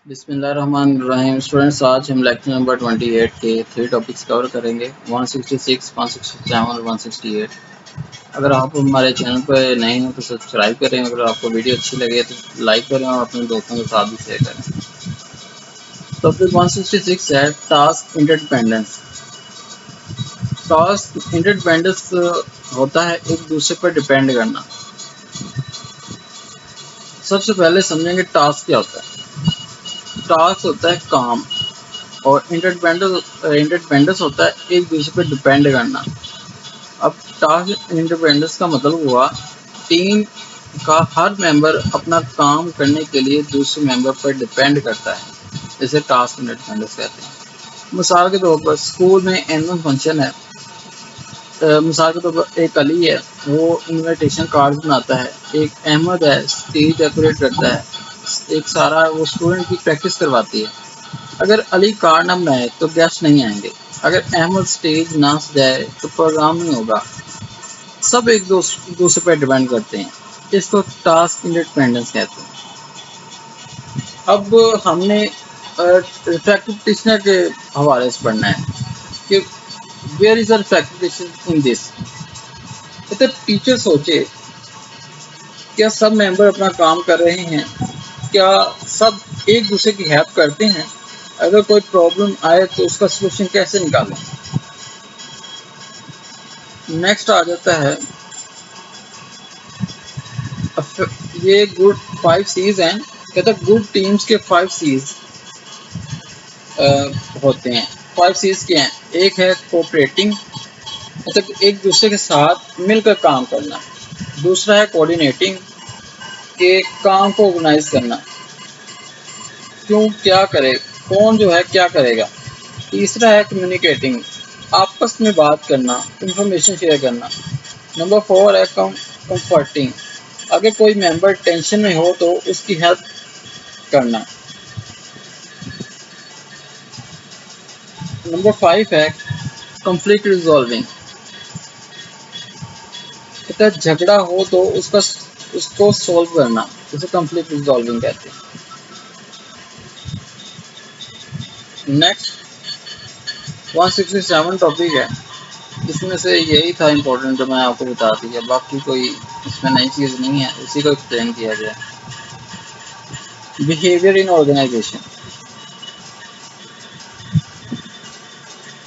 बिस्मिल्लाहिर्रहमानिर्रहीम। स्टूडेंट्स, आज हम लेक्चर नंबर 28 के 3 टॉपिक्स कवर करेंगे, 166, 167 और 168। अगर आप हमारे चैनल पर नए हैं तो सब्सक्राइब करें। अगर आपको वीडियो अच्छी लगे तो लाइक करें और अपने दोस्तों के साथ भी शेयर करें। टॉपिक 166 है टास्क इंटरडिपेंडेंस। टास्क इंटरडिपेंडेंस होता है एक दूसरे पर डिपेंड करना। सबसे पहले समझेंगे टास्क क्या होता है। टास्क होता है काम और इंटरडिपेंडेंस होता है एक दूसरे पर डिपेंड करना। अब टास्क इंटरडिपेंडेंस का मतलब हुआ टीम का हर मेंबर अपना काम करने के लिए दूसरे मेंबर पर डिपेंड करता है, इसे टास्क इंटरडिपेंडेंस कहते हैं। मिसाल के तौर पर स्कूल में एनुअल फंक्शन है। मिसाल के तौर पर एक अली है, वो इनविटेशन कार्ड बनाता है। एक अहमद है, स्टेज डेकोरेट करता है। एक सारा वो स्टूडेंट की प्रैक्टिस करवाती है। अगर अली कार्ड ना बनाए तो गेस्ट नहीं आएंगे। अगर अहमद स्टेज ना सजाए तो प्रोग्राम नहीं होगा। सब एक दूसरे पर डिपेंड करते हैं, इसको टास्क इंडिपेंडेंस कहते हैं। अब हमने रिफ्लेक्टिव के हवाले से पढ़ना है कि where is reflective in this. तो टीचर सोचे, क्या सब मेंबर अपना काम कर रहे हैं? क्या सब एक दूसरे की हेल्प करते हैं? अगर कोई प्रॉब्लम आए तो उसका सोल्यूशन कैसे निकालें? नेक्स्ट आ जाता है ये गुड 5 C's हैं। कहते हैं गुड टीम्स के 5 C's होते हैं। 5 C's क्या हैं? एक है कोऑपरेटिंग, मतलब एक दूसरे के साथ मिलकर काम करना। दूसरा है कोऑर्डिनेटिंग, के काम को ऑर्गेनाइज करना, क्यों क्या करे, कौन जो है क्या करेगा। तीसरा है कम्युनिकेटिंग, आपस में बात करना, इंफॉर्मेशन शेयर करना। नंबर 4 है कंफर्टिंग, अगर कोई मेंबर टेंशन में हो तो उसकी हेल्प करना। नंबर 5 है कॉन्फ्लिक्ट रिजॉल्विंग, कहता है झगड़ा हो तो उसको सॉल्व करना, उसे कॉन्फ्लिक्ट रिजॉल्विंग कहते हैं। नेक्स्ट 167 टॉपिक है, इसमें से यही था इम्पोर्टेंट जो मैं आपको बता दिया, बाकी कोई इसमें नई चीज़ नहीं है, उसी को एक्सप्लेन किया जाए। बिहेवियर इन ऑर्गेनाइजेशन,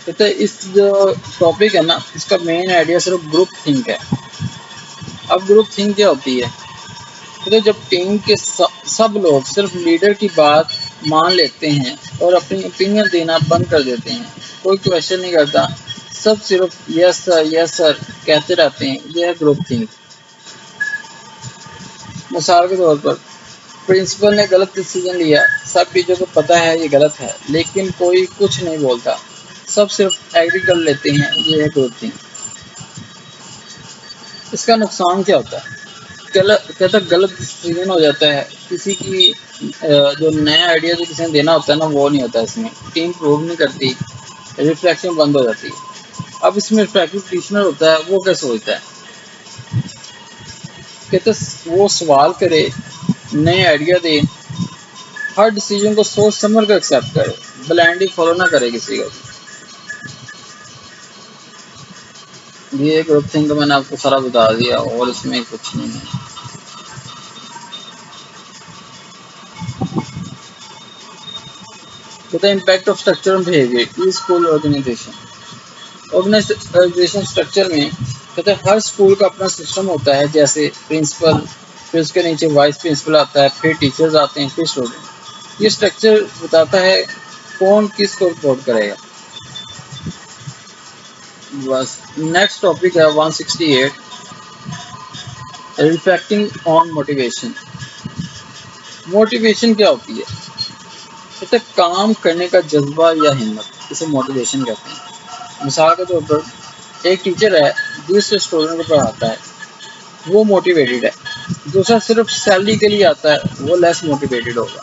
कहते हैं इस जो टॉपिक है ना, इसका मेन आइडिया सिर्फ ग्रुप थिंक है। अब ग्रुप थिंक क्या होती है? तो जब टीम के सब लोग सिर्फ लीडर की बात मान लेते हैं और अपनी ओपिनियन देना बंद कर देते हैं, कोई क्वेश्चन नहीं करता, सब सिर्फ यस सर कहते रहते हैं, यह है ग्रुप थिंक। मिसाल के तौर पर प्रिंसिपल ने गलत डिसीजन लिया, सब टीचर को पता है ये गलत है, लेकिन कोई कुछ नहीं बोलता, सब सिर्फ एग्री कर लेते हैं, ये है ग्रुप थिंक। इसका नुकसान क्या होता है? गलत डिसीजन हो जाता है, किसी की जो नया आइडिया जो किसी ने देना होता है ना, वो नहीं होता, इसमें टीम प्रूव नहीं करती, रिफ्लेक्शन बंद हो जाती है। अब इसमें रिफ्लेक्टिव टीचर होता है, वो क्या सोचता है? कहते वो सवाल करे, नए आइडिया दे, हर डिसीजन को सोच समझ कर एक्सेप्ट करे, ब्लाइंडली फॉलो ना करे किसी का। ये ग्रुप थिंक मैंने आपको सारा बता दिया और इसमें कुछ नहीं है। कहते impact of structure on behaviour in school organisation. Organisation structure में कहते हैं हर स्कूल का अपना सिस्टम होता है, जैसे प्रिंसिपल, फिर उसके नीचे वाइस प्रिंसिपल आता है, फिर टीचर्स आते हैं, फिर स्टूडेंट। ये स्ट्रक्चर बताता है कौन किसको रिपोर्ट करेगा। बस नेक्स्ट टॉपिक है 168 रिफ्लेक्टिंग ऑन मोटिवेशन। मोटिवेशन क्या होती है? कहते काम करने का जज्बा या हिम्मत, इसे मोटिवेशन कहते हैं। मिसाल के तौर पर एक टीचर है, दूसरे स्टूडेंट को पढ़ाता है, वो मोटिवेटेड है। दूसरा सिर्फ सैलरी के लिए आता है, वो लेस मोटिवेटेड होगा।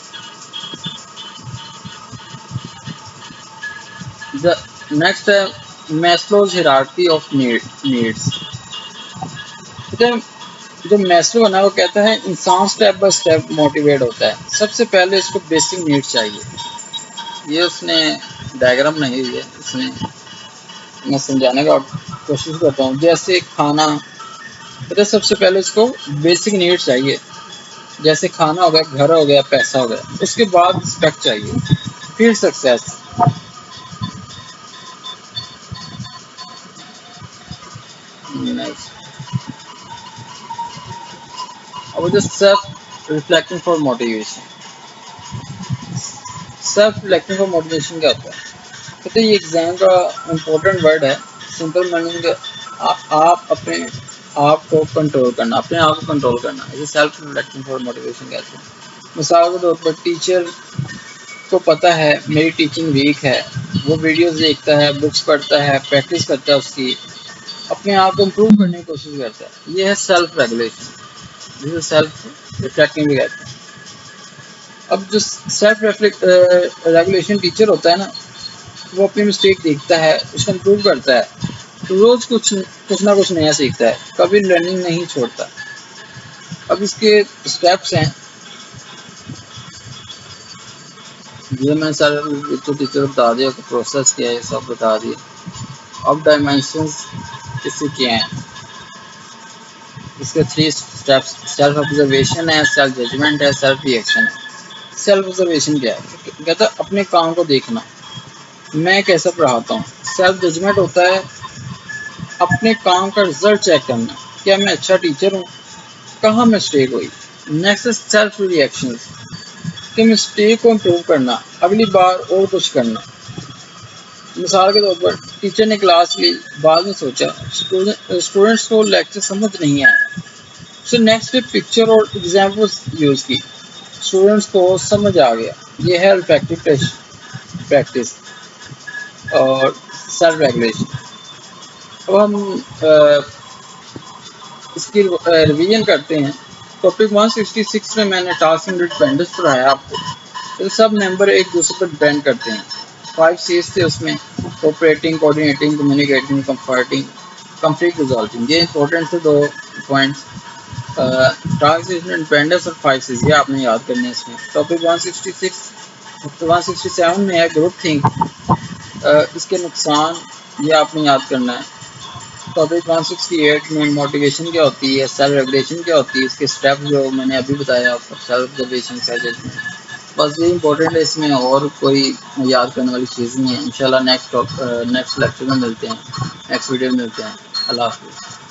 नेक्स्ट है मैस्लोज हायरार्की ऑफ नीड्स। जो मैस्लो है ना वो कहता है इंसान स्टेप बाय स्टेप मोटिवेट होता है। सबसे पहले इसको बेसिक नीड्स चाहिए। ये उसने डायग्राम नहीं दी है, इसमें मैं समझाने का कोशिश करता हूँ। जैसे खाना, तो सबसे पहले इसको बेसिक नीड्स चाहिए, जैसे खाना हो गया, घर हो गया, पैसा हो गया। उसके बाद रिस्पेक्ट चाहिए, फिर सक्सेस। नेक्स्ट, अब जो self reflecting for motivation. Self reflecting for motivation क्या होता है? कहते हैं ये एग्जाम का इम्पोर्टेंट वर्ड है। सिंपल मीनिंग आप अपने आप को कंट्रोल करना, अपने आप को कंट्रोल करना, इसे सेल्फ रिफ्लेक्टिंग फॉर मोटिवेशन कहते हैं। मिसाल के तौर पर टीचर को पता है मेरी टीचिंग वीक है, वो वीडियोस देखता है, बुक्स पढ़ता है, प्रैक्टिस करता है, उसकी अपने आप को इम्प्रूव करने की कोशिश करता है। ये है सेल्फ रेगुलेशन, जिसे सेल्फ रिफ्लेक्टिंग भी कहते हैं। अब जो सेल्फ रेगुलेशन टीचर होता है ना, वो अपनी मिस्टेक देखता है, उसको इम्प्रूव करता है, तो रोज कुछ ना कुछ नया सीखता है, कभी लर्निंग नहीं छोड़ता। अब इसके स्टेप्स हैं, ये मैंने सारे तो टीचर बता दिया, प्रोसेस क्या है सब बता दिया। अब डायमेंशंस इससे क्या हैं, इसके 3 स्टेप्स, सेल्फ ऑब्जर्वेशन है, सेल्फ जजमेंट है, सेल्फ रिएक्शन है। सेल्फ ऑब्जर्वेशन क्या है? कहता है अपने काम को देखना, मैं कैसा पढ़ाता हूँ। सेल्फ जजमेंट होता है अपने काम का रिजल्ट चेक करना, क्या मैं अच्छा टीचर हूँ, कहाँ मिस्टेक हुई। नेक्स्ट सेल्फ रिएक्शन, कि मिस्टेक को इम्प्रूव करना, अगली बार और कुछ करना। मिसाल के तौर पर टीचर ने क्लास ली, बाद में सोचा स्टूडेंट्स को लेक्चर समझ नहीं आया, सो नेक्स्ट पिक्चर और एग्जाम्पल्स यूज की, स्टूडेंट्स को समझ आ गया। ये है इफेक्टिव प्रैक्टिस और सेल्फ रेगुलेशन। अब हम इसकी रिवीजन करते हैं। टॉपिक 166 में मैंने टास्क इंडिपेंडेंस पढ़ाया आपको। तो सब मेंबर एक दूसरे पर डिपेंड करते हैं। 5 C's थे उसमें, cooperating, coordinating, communicating, comforting, conflict resolving. ये इंपॉर्टेंट थे 2 पॉइंट्स। टास्क इंडिपेंडेंस और 5 C's, ये आपने याद करने हैं इसमें। टॉपिक 167 में है ग्रुप थिंक, इसके नुकसान, ये आपने याद करना है। टॉपिक 168 में मोटिवेशन क्या होती है, सेल्फ रेगुलेशन क्या होती है, इसके स्टेप जो मैंने अभी बताया आपको, सेल्फ ऑब्जर्वेशन, सेल्फ जजमेंट, बस ये इंपॉर्टेंट है। इसमें और कोई याद करने वाली चीज़ नहीं है। इंशाल्लाह नेक्स्ट लेक्चर में मिलते हैं, नेक्स्ट वीडियो में मिलते हैं। अल्लाह हाफ़िज़।